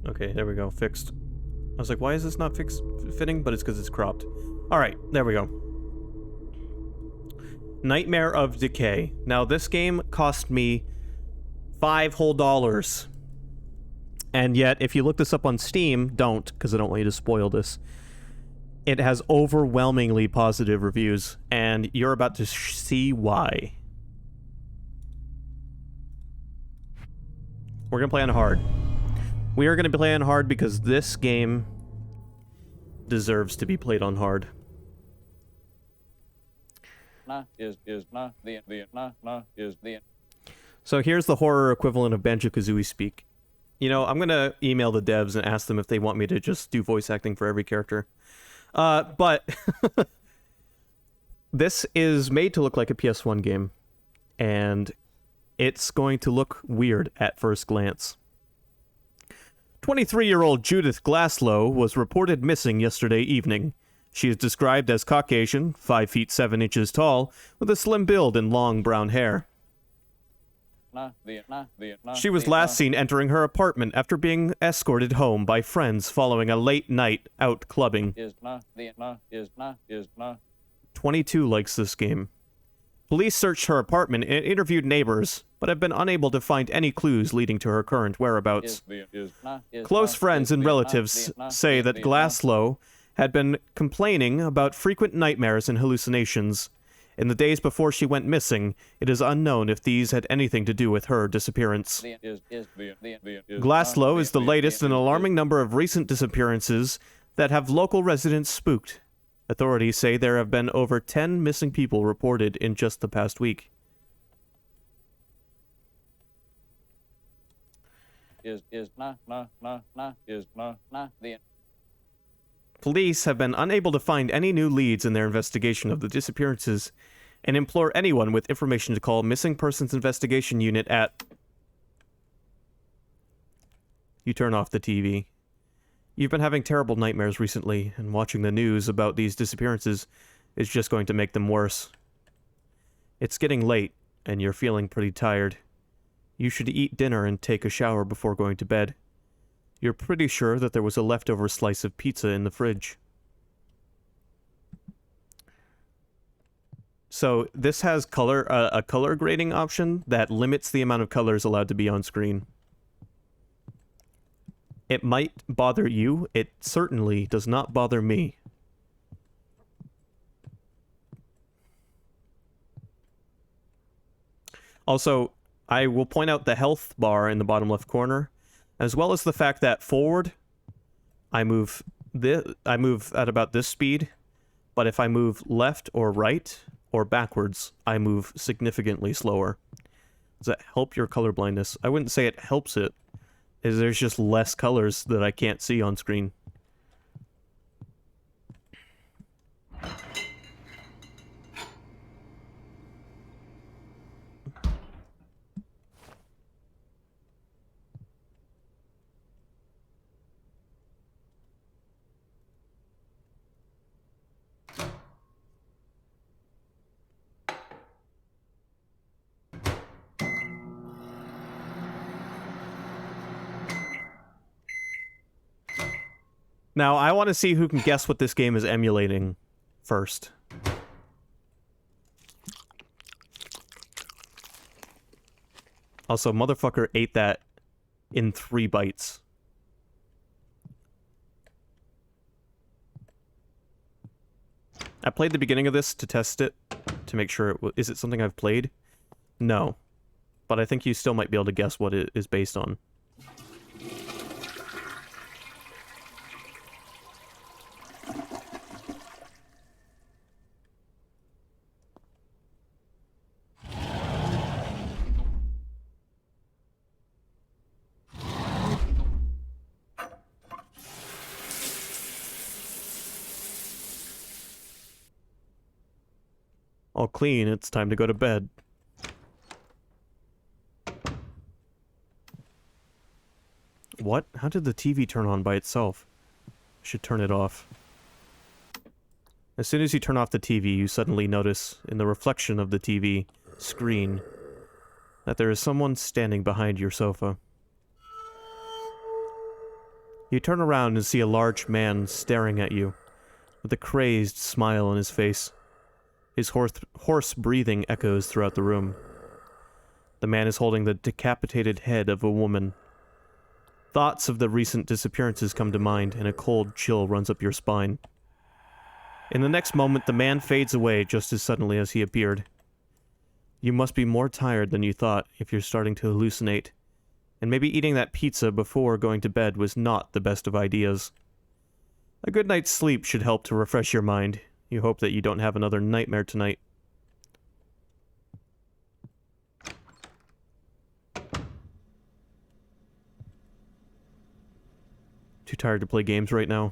Okay, there we go. Fixed. I was like, why is this not fitting? But it's because it's cropped. Alright, there we go. Nightmare of Decay. Now, this game cost me $5 whole. And yet, if you look this up on Steam, don't, because I don't want you to spoil this. It has overwhelmingly positive reviews, and you're about to see why. We're gonna play on hard. We are gonna play on hard because this game deserves to be played on hard. So here's the horror equivalent of Banjo-Kazooie speak. You know, I'm gonna email the devs and ask them if they want me to just do voice acting for every character. But this is made to look like a PS1 game, and it's going to look weird at first glance. 23-year-old Judith Glaslow was reported missing yesterday evening. She is described as Caucasian, 5 feet 7 inches tall, with a slim build and long brown hair. She was last seen entering her apartment after being escorted home by friends following a late night out clubbing. 22 likes this game. Police searched her apartment and interviewed neighbors, but have been unable to find any clues leading to her current whereabouts. Close friends and relatives say that Glaslow had been complaining about frequent nightmares and hallucinations. In the days before she went missing, it is unknown if these had anything to do with her disappearance. Glaslow is the latest in an alarming number of recent disappearances that have local residents spooked. Authorities say there have been over 10 missing people reported in just the past week. Police have been unable to find any new leads in their investigation of the disappearances and implore anyone with information to call Missing Persons Investigation Unit at... You turn off the TV. You've been having terrible nightmares recently, and watching the news about these disappearances is just going to make them worse. It's getting late, and you're feeling pretty tired. You should eat dinner and take a shower before going to bed. You're pretty sure that there was a leftover slice of pizza in the fridge. So this has a color grading option that limits the amount of colors allowed to be on screen. It might bother you. It certainly does not bother me. Also, I will point out the health bar in the bottom left corner, as well as the fact that forward, I move at about this speed, but if I move left or right or backwards, I move significantly slower. Does that help your color blindness? I wouldn't say it helps it. There's just less colors that I can't see on screen. Now, I want to see who can guess what this game is emulating first. Also, motherfucker ate that in 3 bites. I played the beginning of this to test it, to make sure is it something I've played? No. But I think you still might be able to guess what it is based on. All clean, it's time to go to bed. What? How did the TV turn on by itself? I should turn it off. As soon as you turn off the TV, you suddenly notice, in the reflection of the TV screen, that there is someone standing behind your sofa. You turn around and see a large man staring at you, with a crazed smile on his face. His hoarse breathing echoes throughout the room. The man is holding the decapitated head of a woman. Thoughts of the recent disappearances come to mind, and a cold chill runs up your spine. In the next moment, the man fades away just as suddenly as he appeared. You must be more tired than you thought if you're starting to hallucinate, and maybe eating that pizza before going to bed was not the best of ideas. A good night's sleep should help to refresh your mind. You hope that you don't have another nightmare tonight. Too tired to play games right now.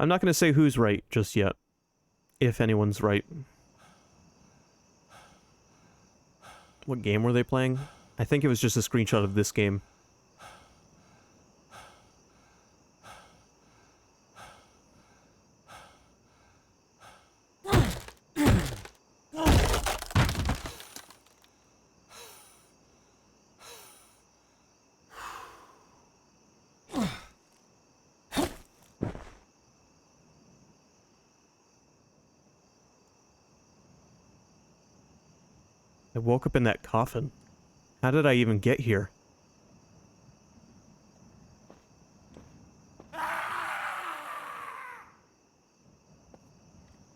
I'm not going to say who's right just yet. If anyone's right. What game were they playing? I think it was just a screenshot of this game. I woke up in that coffin. How did I even get here?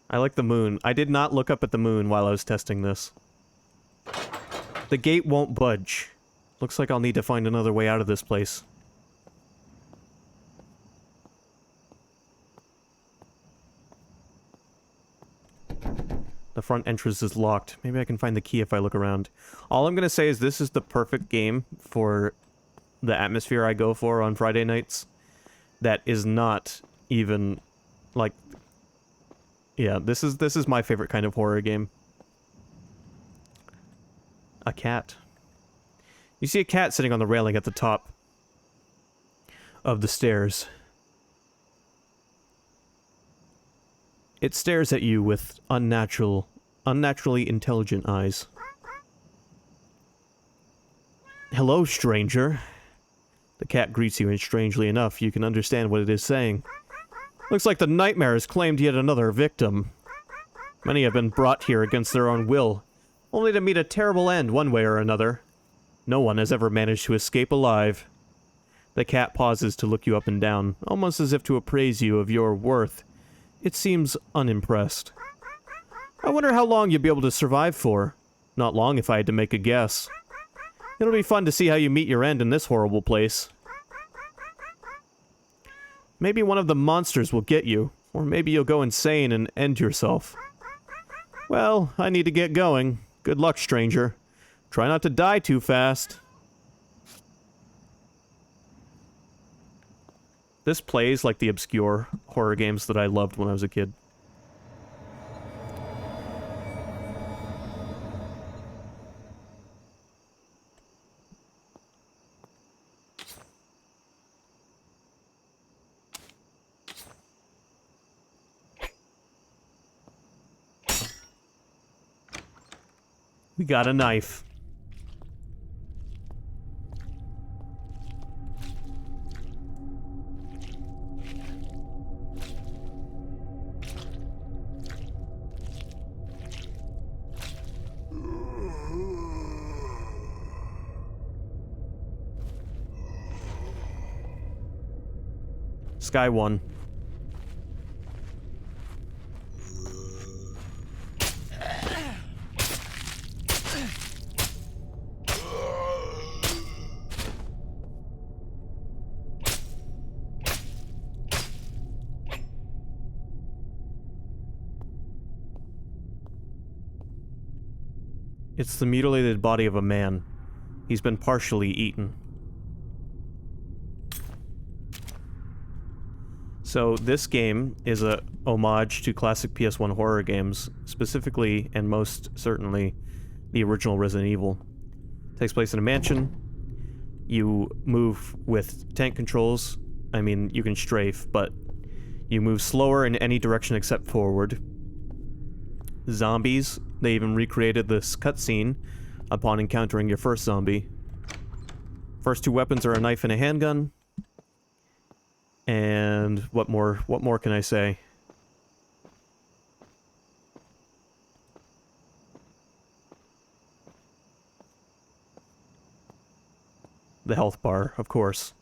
I like the moon. I did not look up at the moon while I was testing this. The gate won't budge. Looks like I'll need to find another way out of this place. The front entrance is locked. Maybe I can find the key if I look around. All I'm going to say is this is the perfect game for the atmosphere I go for on Friday nights. That is not even, like... Yeah, this is my favorite kind of horror game. A cat. You see a cat sitting on the railing at the top of the stairs. It stares at you with unnaturally intelligent eyes. Hello, stranger. The cat greets you, and strangely enough, you can understand what it is saying. Looks like the nightmare has claimed yet another victim. Many have been brought here against their own will, only to meet a terrible end one way or another. No one has ever managed to escape alive. The cat pauses to look you up and down, almost as if to appraise you of your worth. It seems unimpressed. I wonder how long you'll be able to survive for. Not long if I had to make a guess. It'll be fun to see how you meet your end in this horrible place. Maybe one of the monsters will get you, or maybe you'll go insane and end yourself. Well, I need to get going. Good luck, stranger. Try not to die too fast. This plays like the obscure horror games that I loved when I was a kid. We got a knife. Sky 1. It's the mutilated body of a man. He's been partially eaten. So this game is a homage to classic PS1 horror games, specifically and most certainly the original Resident Evil. It takes place in a mansion. You move with tank controls I mean, you can strafe, but you move slower in any direction except forward. Zombies, they even recreated this cutscene upon encountering your first zombie. First two weapons are a knife and a handgun. And what more can I say? The health bar, of course.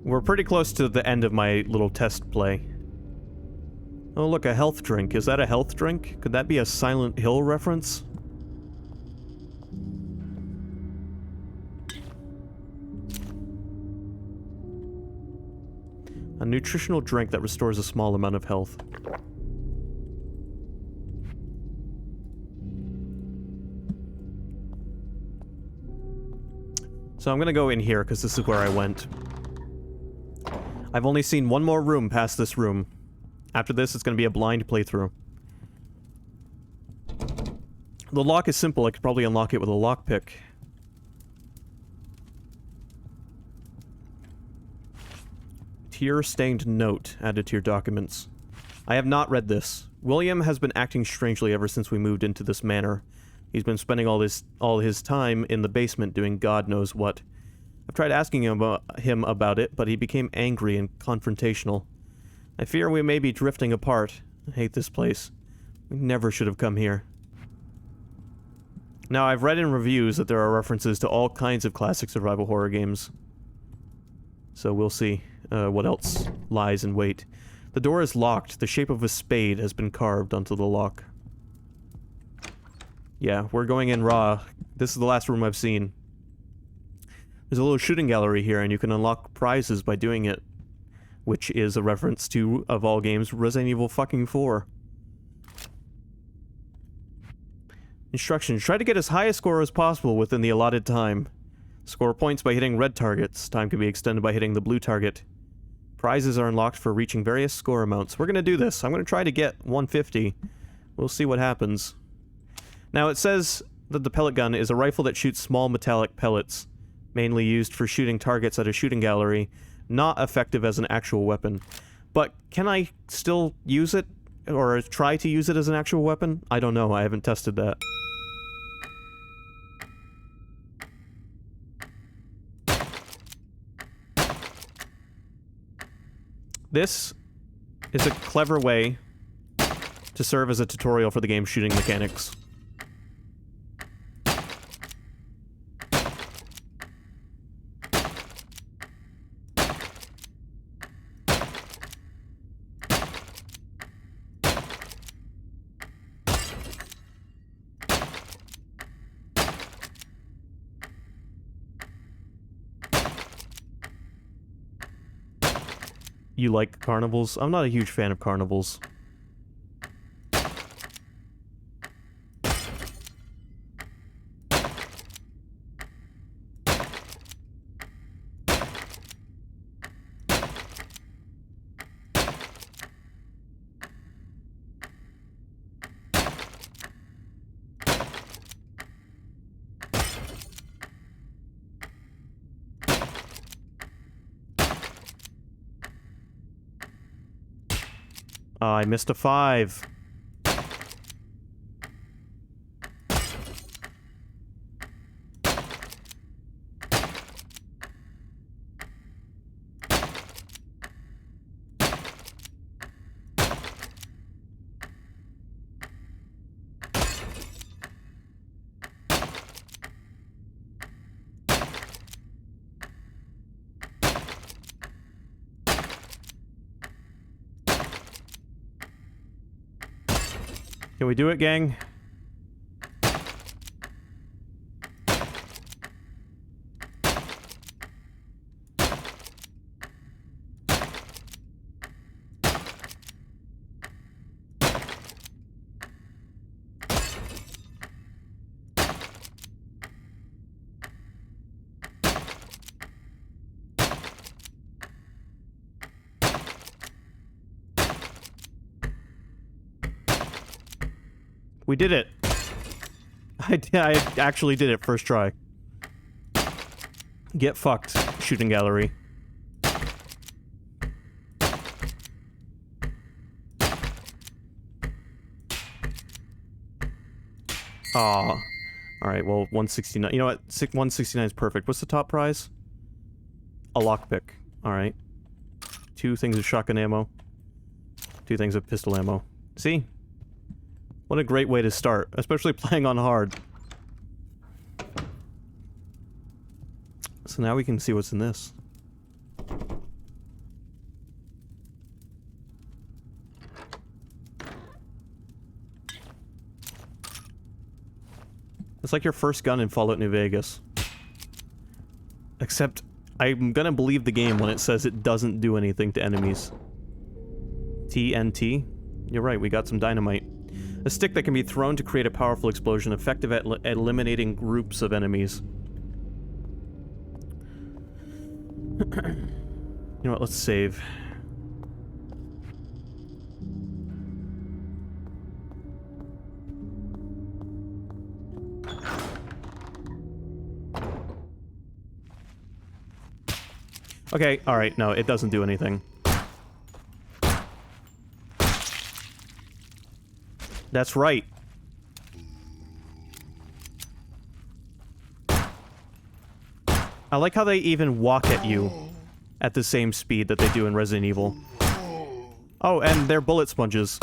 We're pretty close to the end of my little test play. Oh look, a health drink. Is that a health drink? Could that be a Silent Hill reference? A nutritional drink that restores a small amount of health. So I'm gonna go in here, because this is where I went. I've only seen one more room past this room. After this, it's gonna be a blind playthrough. The lock is simple, I could probably unlock it with a lockpick. Tear-stained note added to your documents. I have not read this. William has been acting strangely ever since we moved into this manor. He's been spending all his time in the basement doing God knows what. I've tried asking him about it, but he became angry and confrontational. I fear we may be drifting apart. I hate this place. We never should have come here. Now, I've read in reviews that there are references to all kinds of classic survival horror games. So we'll see what else lies in wait. The door is locked. The shape of a spade has been carved onto the lock. Yeah, we're going in raw. This is the last room I've seen. There's a little shooting gallery here, and you can unlock prizes by doing it. Which is a reference to, of all games, Resident Evil fucking 4. Instructions. Try to get as high a score as possible within the allotted time. Score points by hitting red targets. Time can be extended by hitting the blue target. Prizes are unlocked for reaching various score amounts. We're gonna do this. I'm gonna try to get 150. We'll see what happens. Now, it says that the pellet gun is a rifle that shoots small metallic pellets, mainly used for shooting targets at a shooting gallery, not effective as an actual weapon. But can I still use it? Or try to use it as an actual weapon? I don't know. I haven't tested that. This is a clever way to serve as a tutorial for the game's shooting mechanics. You like carnivals? I'm not a huge fan of carnivals. I missed a 5. Can we do it, gang? We did it. I actually did it first try. Get fucked, shooting gallery. Aw. Alright, well, 169. You know what? 169 is perfect. What's the top prize? A lockpick. Alright. 2 things of shotgun ammo. 2 things of pistol ammo. See? What a great way to start, especially playing on hard. So now we can see what's in this. It's like your first gun in Fallout New Vegas. Except, I'm gonna believe the game when it says it doesn't do anything to enemies. TNT? You're right, we got some dynamite. A stick that can be thrown to create a powerful explosion, effective at eliminating groups of enemies. You know what, let's save. Okay, alright, no, it doesn't do anything. That's right. I like how they even walk at you at the same speed that they do in Resident Evil. Oh, and they're bullet sponges.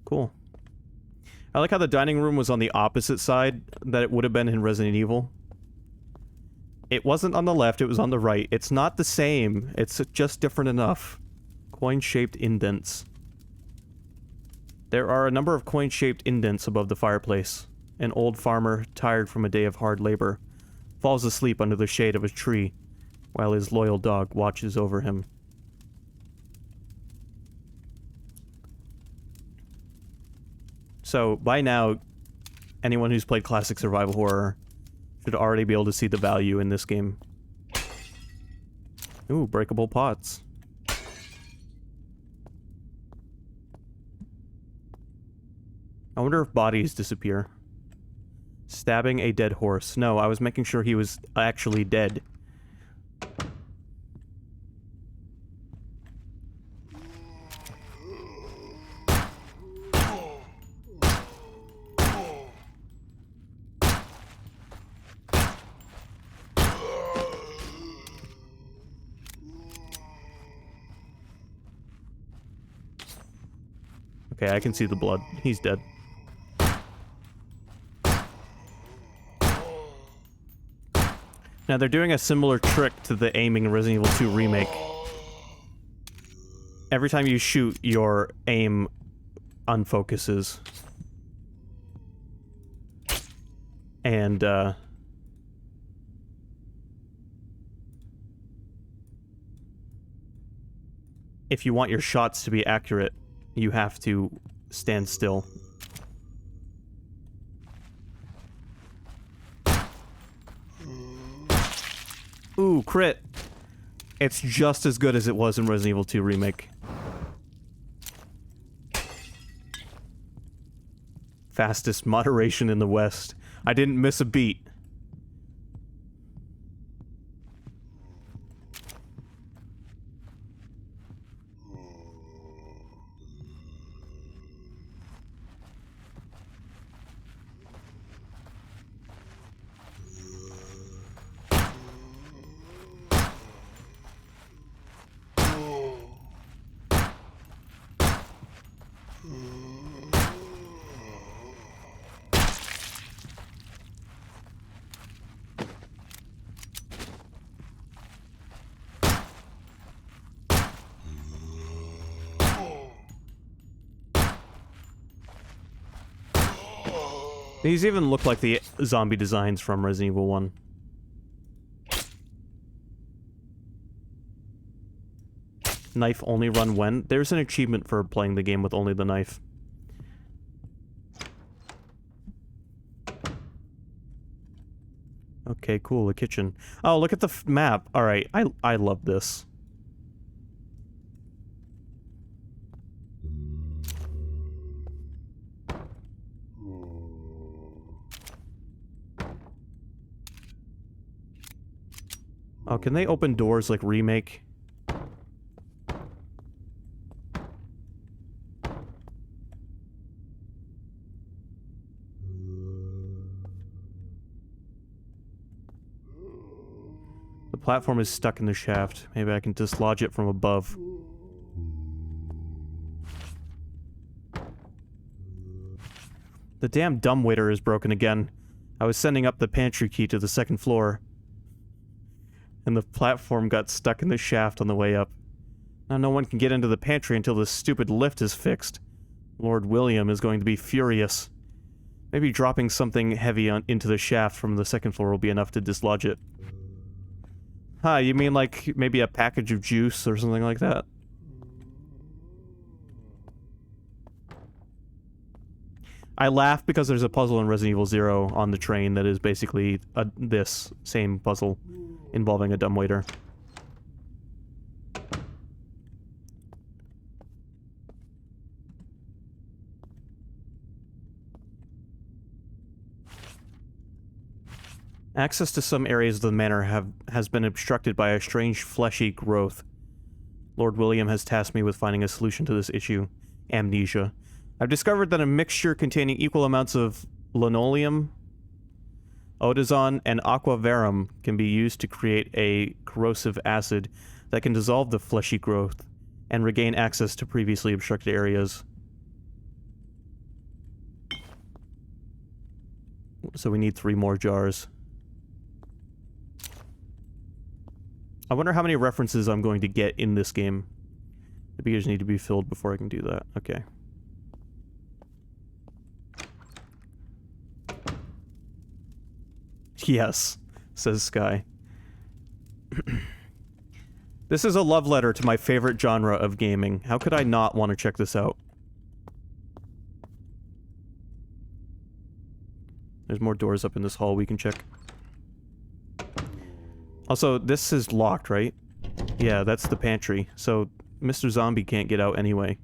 Cool. I like how the dining room was on the opposite side that it would have been in Resident Evil. It wasn't on the left, it was on the right. It's not the same, it's just different enough. Coin-shaped indents. There are a number of coin-shaped indents above the fireplace. An old farmer, tired from a day of hard labor, falls asleep under the shade of a tree, while his loyal dog watches over him. So, by now, anyone who's played classic survival horror should already be able to see the value in this game. Ooh, breakable pots. I wonder if bodies disappear. Stabbing a dead horse. No, I was making sure he was actually dead. Okay, I can see the blood. He's dead. Now, they're doing a similar trick to the aiming in Resident Evil 2 Remake. Every time you shoot, your aim unfocuses. And, if you want your shots to be accurate, you have to stand still. Ooh, crit! It's just as good as it was in Resident Evil 2 Remake. Fastest moderation in the West. I didn't miss a beat. These even look like the zombie designs from Resident Evil 1. Knife only run when? There's an achievement for playing the game with only the knife. Okay, cool, a kitchen. Oh, look at the map. Alright, I love this. Oh, can they open doors like Remake? The platform is stuck in the shaft. Maybe I can dislodge it from above. The damn dumbwaiter is broken again. I was sending up the pantry key to the second floor, and the platform got stuck in the shaft on the way up. Now no one can get into the pantry until this stupid lift is fixed. Lord William is going to be furious. Maybe dropping something heavy into the shaft from the second floor will be enough to dislodge it. Huh, you mean like maybe a package of juice or something like that? I laugh because there's a puzzle in Resident Evil 0 on the train that is basically this same puzzle involving a dumbwaiter. Access to some areas of the manor has been obstructed by a strange fleshy growth. Lord William has tasked me with finding a solution to this issue. Amnesia. I've discovered that a mixture containing equal amounts of linoleum, odazon, and aquaverum can be used to create a corrosive acid that can dissolve the fleshy growth and regain access to previously obstructed areas. So we need 3 more jars. I wonder how many references I'm going to get in this game. The beers need to be filled before I can do that. Okay. Yes, says Sky. This is a love letter to my favorite genre of gaming. How could I not want to check this out? There's more doors up in this hall we can check. Also, this is locked, right? Yeah, that's the pantry. So, Mr. Zombie can't get out anyway.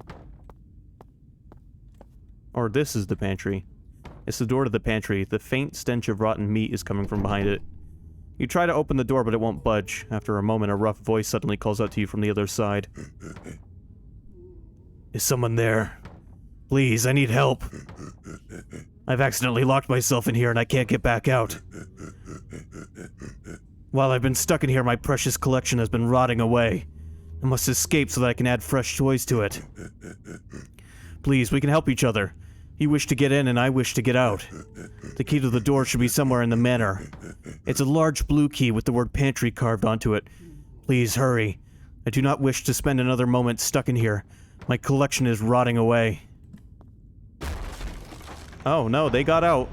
Or this is the pantry. It's the door to the pantry. The faint stench of rotten meat is coming from behind it. You try to open the door, but it won't budge. After a moment, a rough voice suddenly calls out to you from the other side. Is someone there? Please, I need help. I've accidentally locked myself in here and I can't get back out. While I've been stuck in here, my precious collection has been rotting away. I must escape so that I can add fresh toys to it. Please, we can help each other. You wish to get in and I wish to get out. The key to the door should be somewhere in the manor. It's a large blue key with the word pantry carved onto it. Please hurry. I do not wish to spend another moment stuck in here. My collection is rotting away. Oh no, they got out.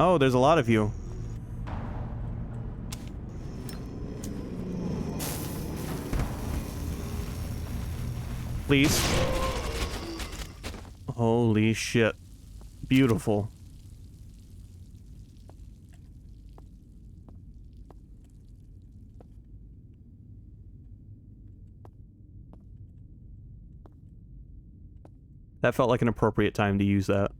Oh, there's a lot of you. Please. Holy shit. Beautiful. That felt like an appropriate time to use that.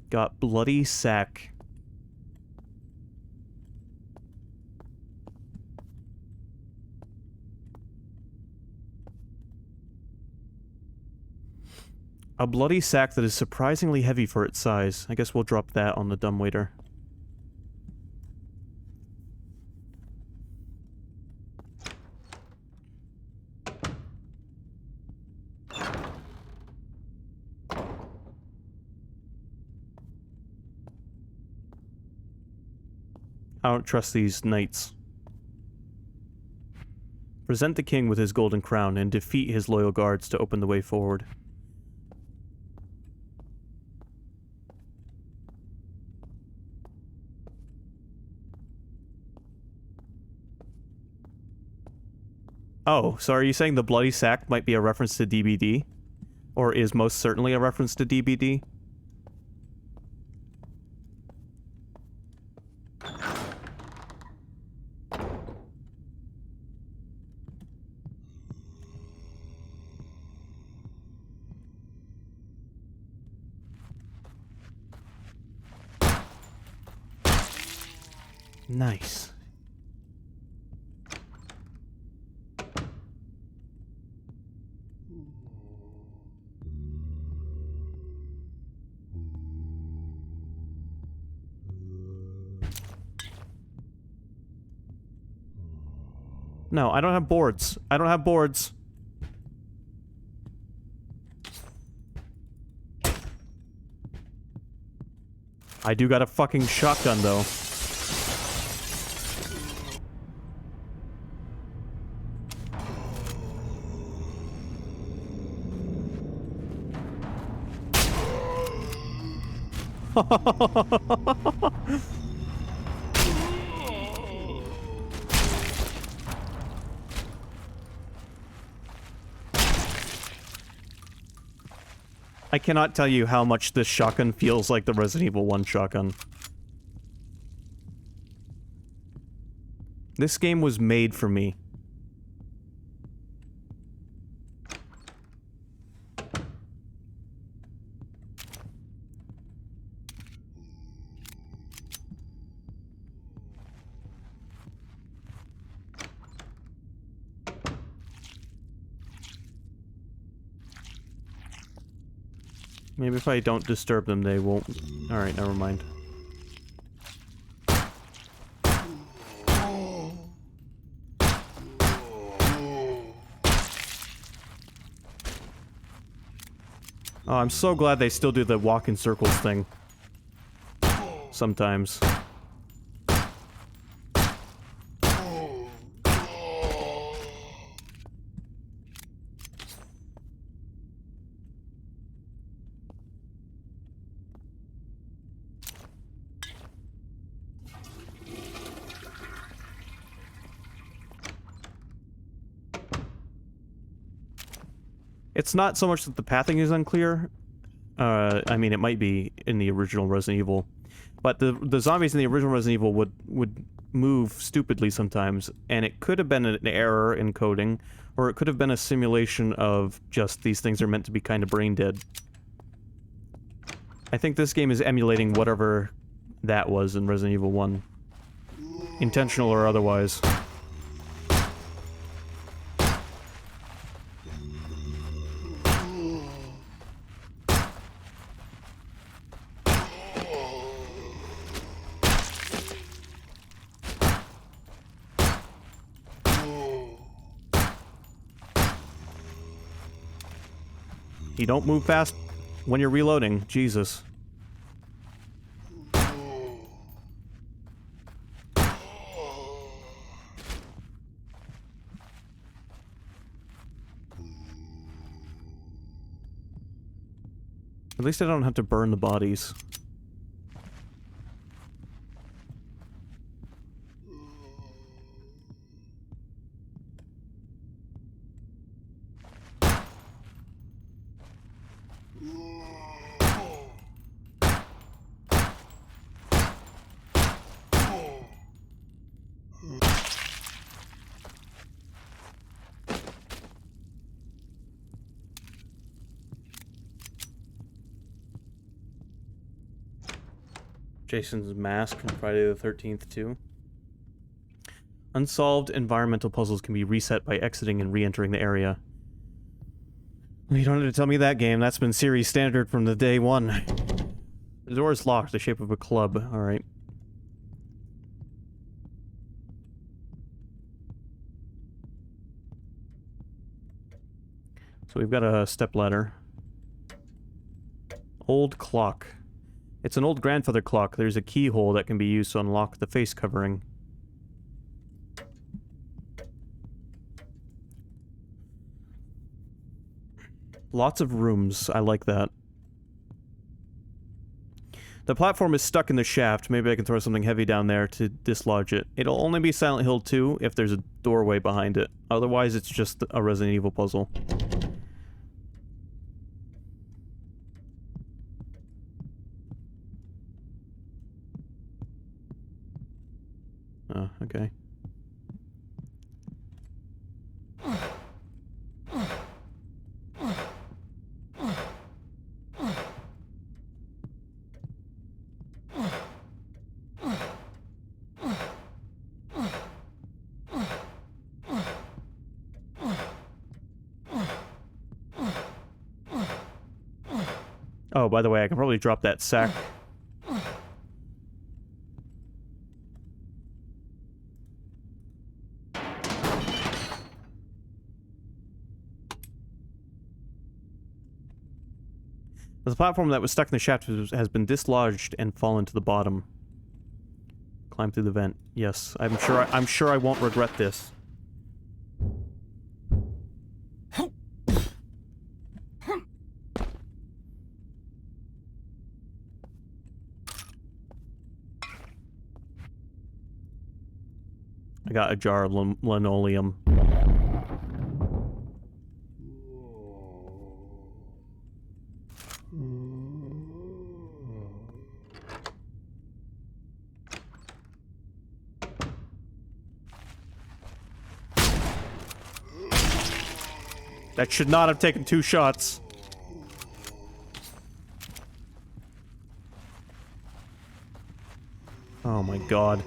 Got bloody sack. A bloody sack that is surprisingly heavy for its size. I guess we'll drop that on the dumbwaiter. I don't trust these knights. Present the king with his golden crown and defeat his loyal guards to open the way forward. Oh, so are you saying the bloody sack might be a reference to DBD? Or is most certainly a reference to DBD? Nice. No, I don't have boards. I don't have boards. I do got a fucking shotgun, though. I cannot tell you how much this shotgun feels like the Resident Evil 1 shotgun. This game was made for me. Maybe if I don't disturb them, they won't... Alright, never mind. Oh, I'm so glad they still do the walk in circles thing. Sometimes. It's not so much that the pathing is unclear. I mean, it might be in the original Resident Evil. But the zombies in the original Resident Evil would move stupidly sometimes, and it could have been an error in coding, or it could have been a simulation of just these things are meant to be kind of brain dead. I think this game is emulating whatever that was in Resident Evil 1. Intentional or otherwise. You don't move fast when you're reloading. Jesus. At least I don't have to burn the bodies. Jason's mask from Friday the 13th, too. Unsolved environmental puzzles can be reset by exiting and re-entering the area. You don't have to tell me that, game. That's been series standard from the day one. The door is locked, the shape of a club. Alright. So we've got a stepladder. Old clock. It's an old grandfather clock. There's a keyhole that can be used to unlock the face covering. Lots of rooms. I like that. The platform is stuck in the shaft. Maybe I can throw something heavy down there to dislodge it. It'll only be Silent Hill 2 if there's a doorway behind it. Otherwise, it's just a Resident Evil puzzle. Oh, okay. Oh, by the way, I can probably drop that sack. The platform that was stuck in the shaft has been dislodged and fallen to the bottom. Climb through the vent. Yes, I'm sure I won't regret this. I got a jar of linoleum. That should not have taken 2 shots. Oh my god.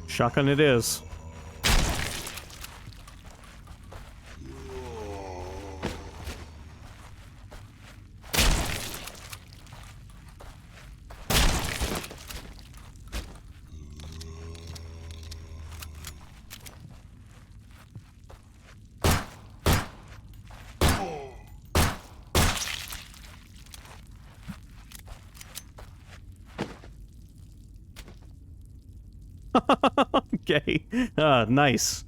Shotgun it is. Okay. Nice.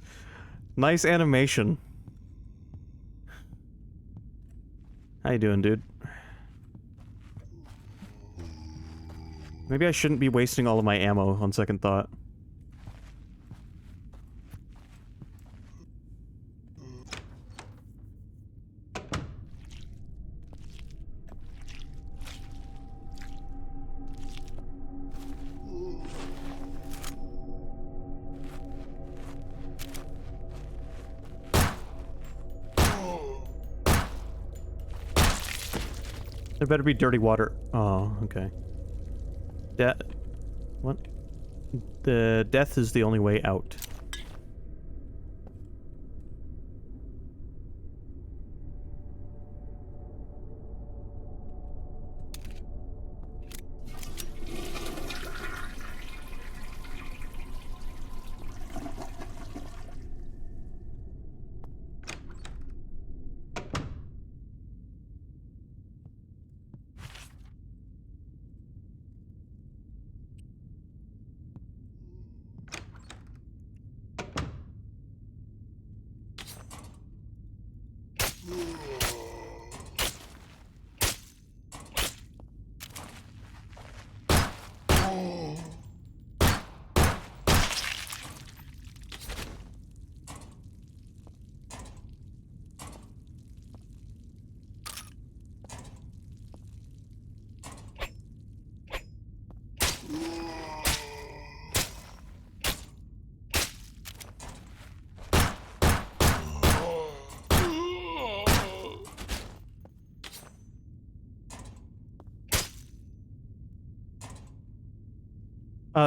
Nice animation. How you doing, dude? Maybe I shouldn't be wasting all of my ammo on second thought. There better be dirty water. Oh, okay. What? The death is the only way out.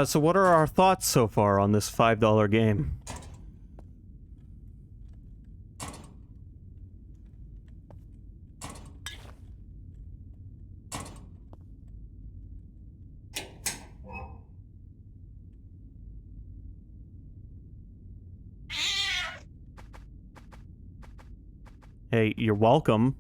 So what are our thoughts so far on this $5 game? Hey, you're welcome.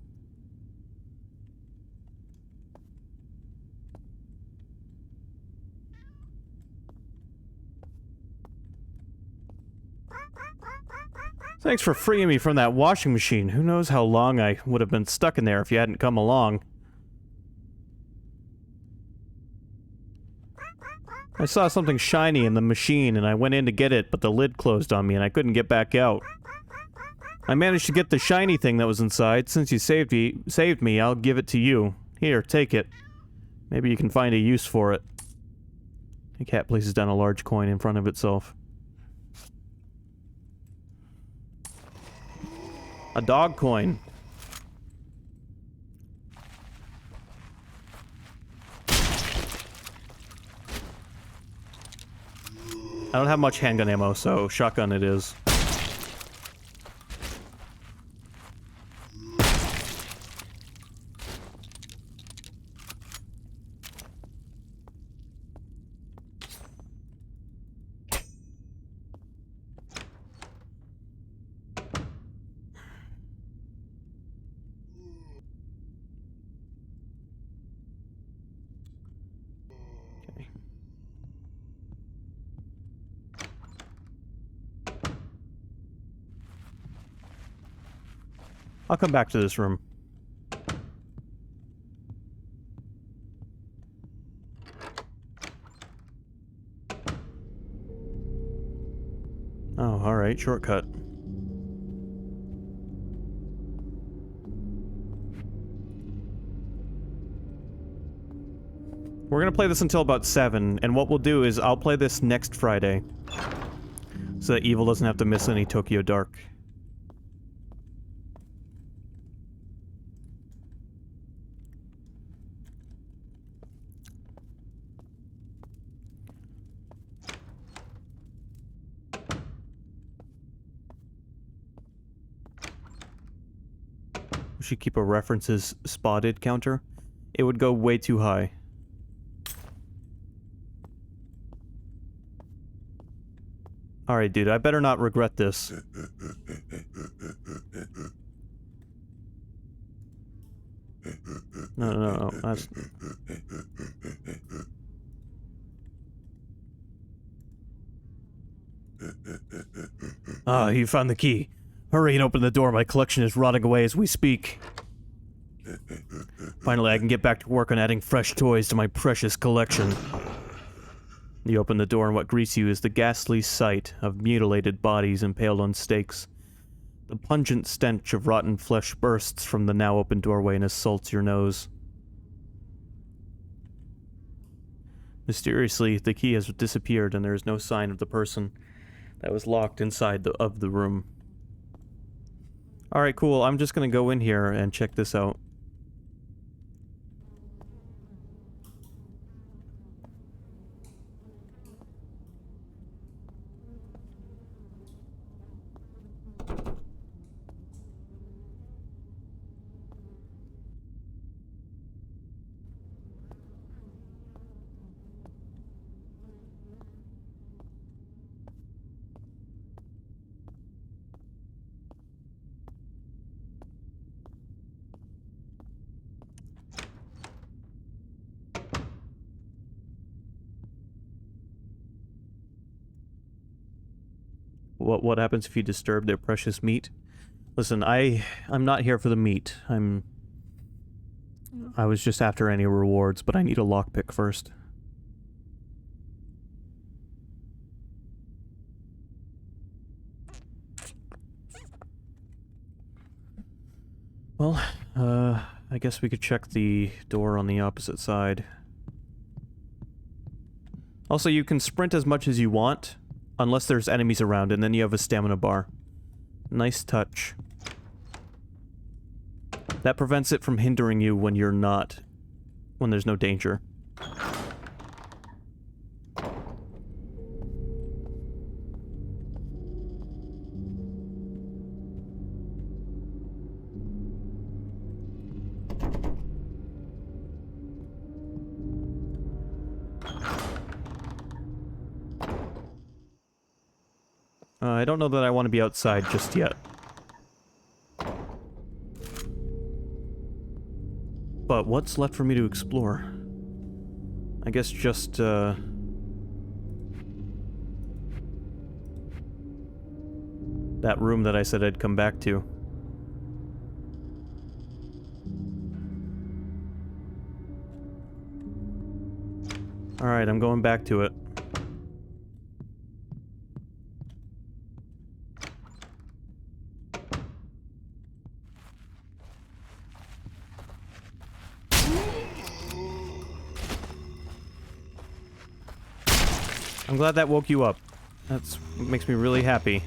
Thanks for freeing me from that washing machine. Who knows how long I would have been stuck in there if you hadn't come along. I saw something shiny in the machine and I went in to get it, but the lid closed on me and I couldn't get back out. I managed to get the shiny thing that was inside. Since you saved me, I'll give it to you. Here, take it. Maybe you can find a use for it. The cat places down a large coin in front of itself. A dog coin. I don't have much handgun ammo, so shotgun it is. I'll come back to this room. Oh, alright, shortcut. We're gonna play this until about 7, and what we'll do is I'll play this next Friday. So that Evil doesn't have to miss any Tokyo Dark. We should keep a references spotted counter. It would go way too high. Alright, dude, I better not regret this. No, that's... Ah, you found the key. Hurry and open the door, my collection is rotting away as we speak. Finally, I can get back to work on adding fresh toys to my precious collection. You open the door and what greets you is the ghastly sight of mutilated bodies impaled on stakes. The pungent stench of rotten flesh bursts from the now open doorway and assaults your nose. Mysteriously, the key has disappeared and there is no sign of the person that was locked inside of the room. Alright, cool. I'm just gonna go in here and check this out. What happens if you disturb their precious meat? Listen, I'm not here for the meat. I was just after any rewards, but I need a lockpick first. Well, I guess we could check the door on the opposite side. Also, you can sprint as much as you want, unless there's enemies around, and then you have a stamina bar. Nice touch. That prevents it from hindering you when you're not... when there's no danger. I don't know that I want to be outside just yet. But what's left for me to explore? I guess just, that room that I said I'd come back to. Alright, I'm going back to it. I'm glad that woke you up. That makes me really happy.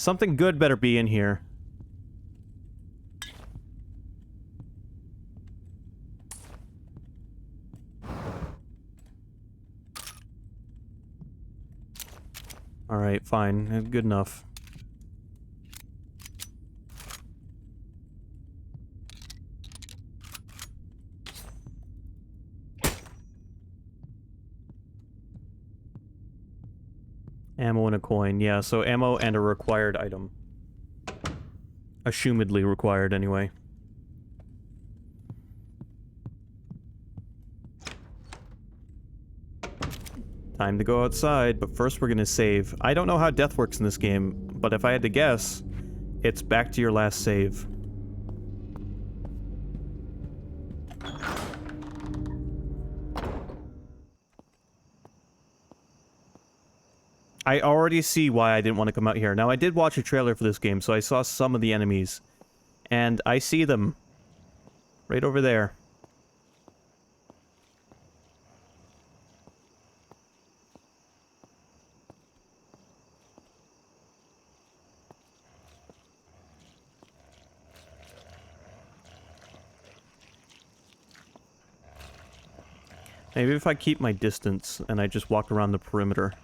Something good better be in here. Alright, fine. Good enough. Ammo and a coin. Yeah, so ammo and a required item. Assumedly required, anyway. Time to go outside, but first we're gonna save. I don't know how death works in this game, but if I had to guess, it's back to your last save. I already see why I didn't want to come out here. Now, I did watch a trailer for this game, so I saw some of the enemies. And I see them. Right over there. Maybe if I keep my distance and I just walk around the perimeter.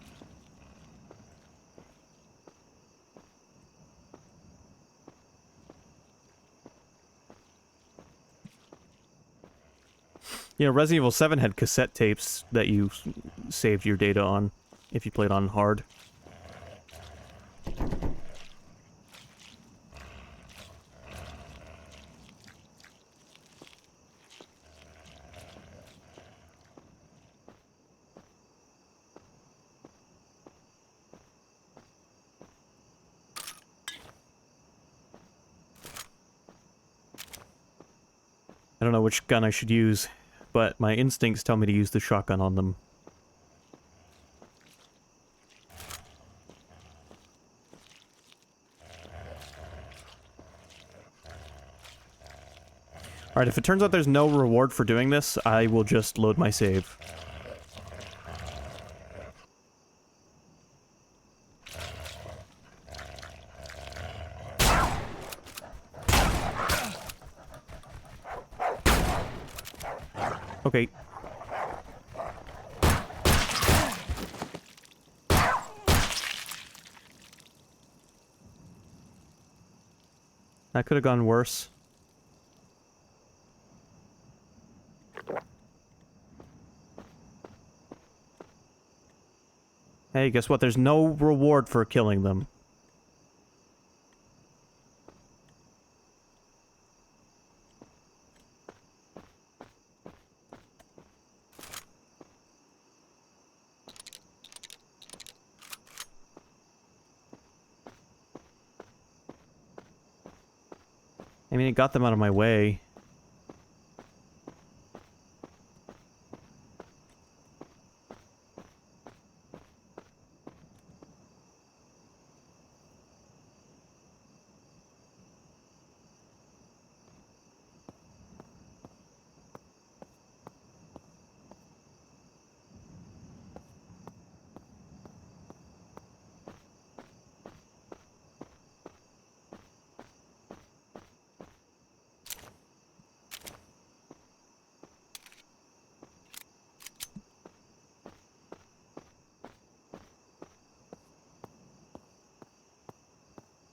You know, Resident Evil 7 had cassette tapes that you saved your data on if you played on hard. I don't know which gun I should use, but my instincts tell me to use the shotgun on them. Alright, if it turns out there's no reward for doing this, I will just load my save. Okay. That could have gone worse. Hey, guess what? There's no reward for killing them. I mean, it got them out of my way.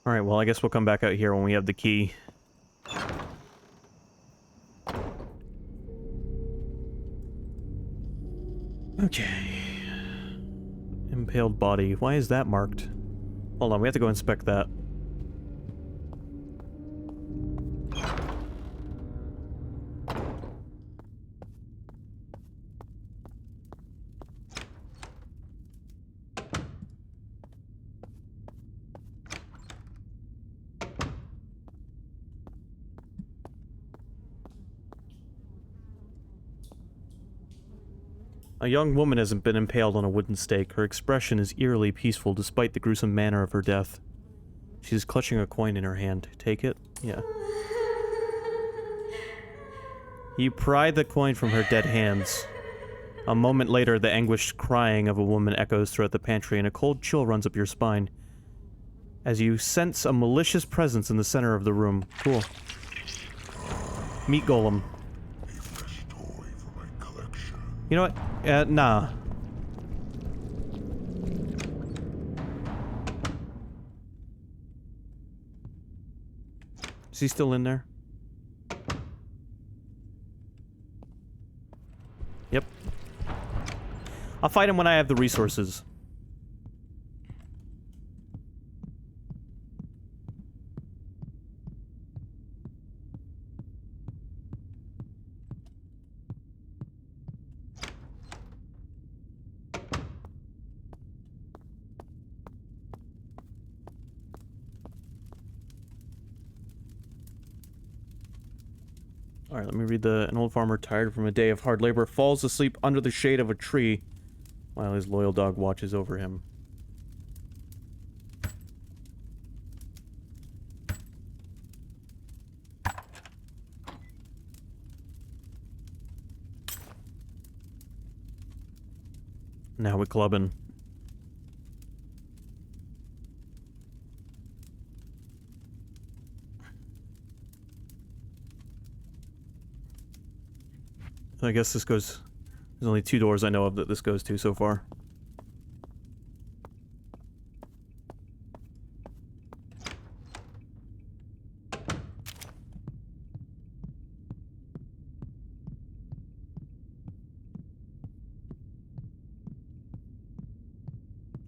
Alright, well, I guess we'll come back out here when we have the key. Okay. Impaled body. Why is that marked? Hold on, we have to go inspect that. A young woman has been impaled on a wooden stake. Her expression is eerily peaceful despite the gruesome manner of her death. She's clutching a coin in her hand. Take it? Yeah. You pry the coin from her dead hands. A moment later, the anguished crying of a woman echoes throughout the pantry, and a cold chill runs up your spine. as you sense a malicious presence in the center of the room. Cool. Meat golem. A fresh toy for my collection. You know what? Nah. Is he still in there? Yep. I'll fight him when I have the resources. Alright, let me read an old farmer tired from a day of hard labor falls asleep under the shade of a tree while his loyal dog watches over him. Now we're clubbing. I guess this goes... There's only 2 doors I know of that this goes to so far.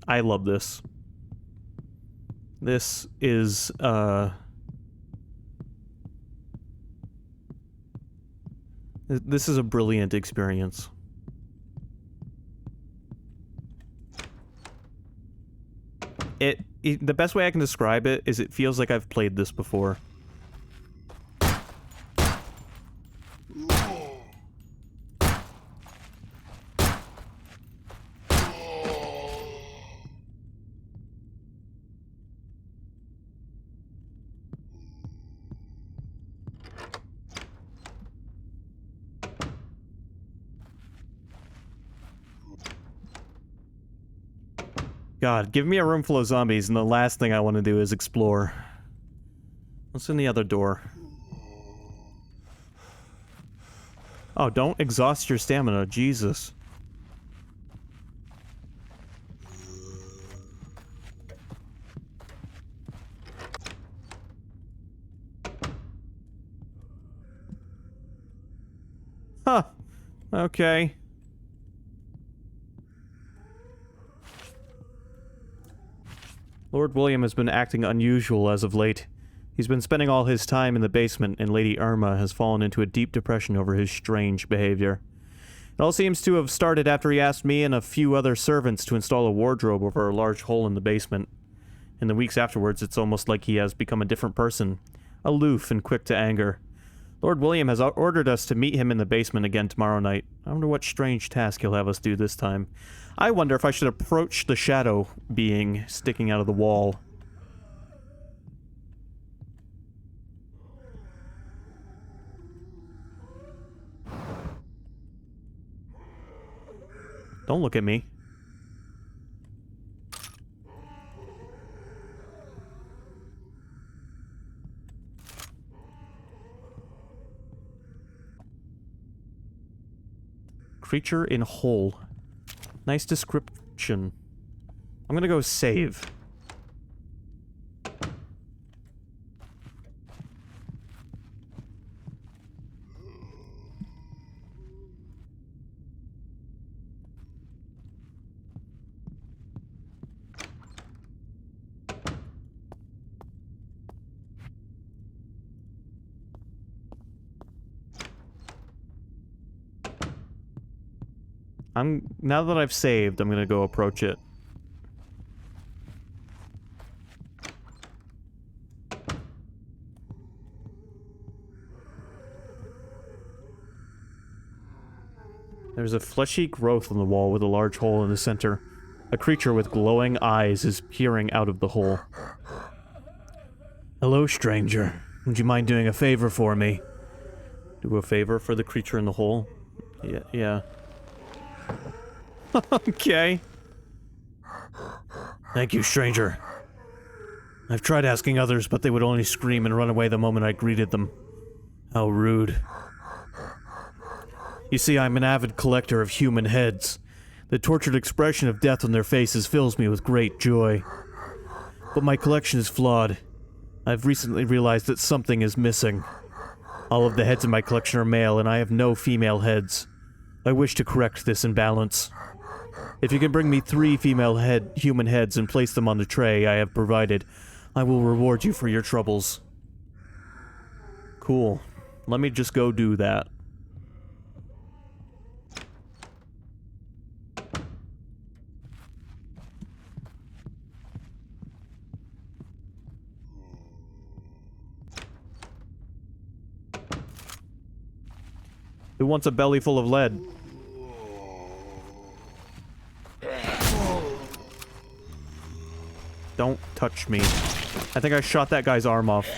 I love this. This is, This is a brilliant experience. The best way I can describe it is it feels like I've played this before. God, give me a room full of zombies, and the last thing I want to do is explore. What's in the other door? Oh, don't exhaust your stamina, Jesus. Huh. Okay. Lord William has been acting unusual as of late. He's been spending all his time in the basement, and Lady Irma has fallen into a deep depression over his strange behavior. It all seems to have started after he asked me and a few other servants to install a wardrobe over a large hole in the basement. In the weeks afterwards, it's almost like he has become a different person, aloof and quick to anger. Lord William has ordered us to meet him in the basement again tomorrow night. I wonder what strange task he'll have us do this time. I wonder if I should approach the shadow being sticking out of the wall. Don't look at me. Creature in hole. Nice description. I'm gonna go save. Now that I've saved, I'm gonna go approach it. There's a fleshy growth on the wall with a large hole in the center. A creature with glowing eyes is peering out of the hole. Hello, stranger. Would you mind doing a favor for me? Do a favor for the creature in the hole? Yeah. Okay. Thank you, stranger. I've tried asking others, but they would only scream and run away the moment I greeted them. How rude. You see, I'm an avid collector of human heads. The tortured expression of death on their faces fills me with great joy. But my collection is flawed. I've recently realized that something is missing. All of the heads in my collection are male, and I have no female heads. I wish to correct this imbalance. If you can bring me 3 female human heads and place them on the tray I have provided, I will reward you for your troubles. Cool. Let me just go do that. Who wants a belly full of lead? Don't touch me. I think I shot that guy's arm off.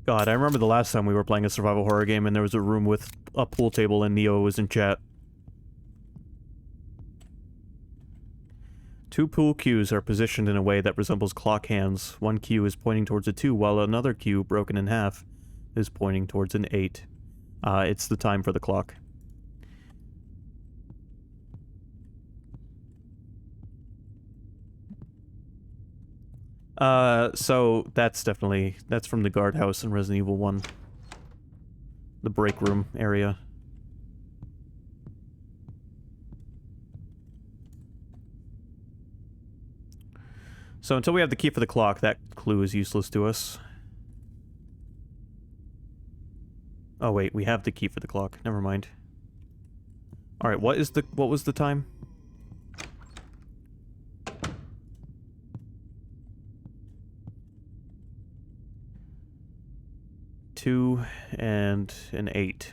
God, I remember the last time we were playing a survival horror game and there was a room with a pool table and Neo was in chat. 2 pool cues are positioned in a way that resembles clock hands. One cue is pointing towards a 2, while another cue, broken in half, is pointing towards an 8. It's the time for the clock. So that's from the guardhouse in Resident Evil 1. The break room area. So until we have the key for the clock, that clue is useless to us. Oh wait, we have the key for the clock. Never mind. Alright, what was the time? Two and an 8.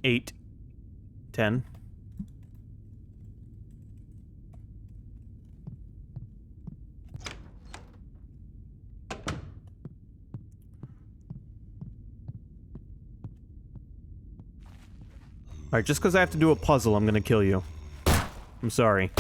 8. 10. Alright, just because I have to do a puzzle, I'm gonna kill you. I'm sorry.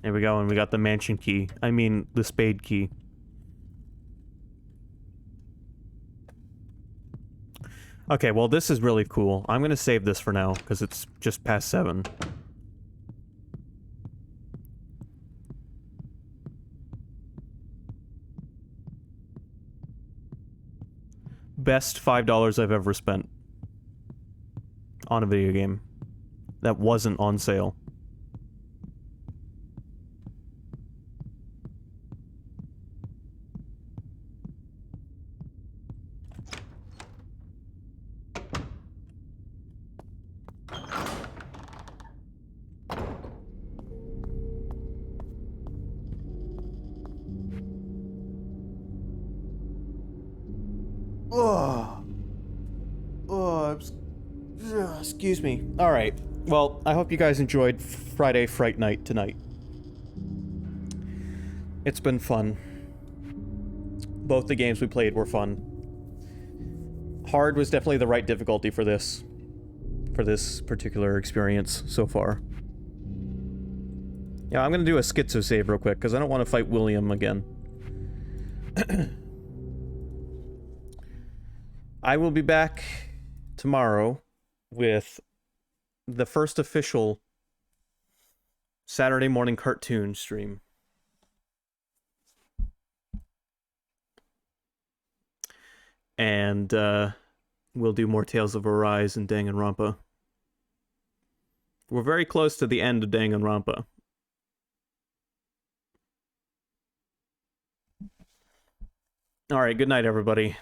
There we go, and we got the mansion key. I mean, the spade key. Okay, well, this is really cool. I'm gonna save this for now, because it's just past 7. Best $5 I've ever spent on a video game that wasn't on sale. Excuse me. Alright. Well, I hope you guys enjoyed Friday Fright Night tonight. It's been fun. Both the games we played were fun. Hard was definitely the right difficulty for this particular experience so far. Yeah, I'm gonna do a schizo save real quick, because I don't want to fight William again. I will be back tomorrow with the first official Saturday morning cartoon stream. And we'll do more Tales of Arise and Danganronpa. We're very close to the end of Danganronpa. All right, good night, everybody.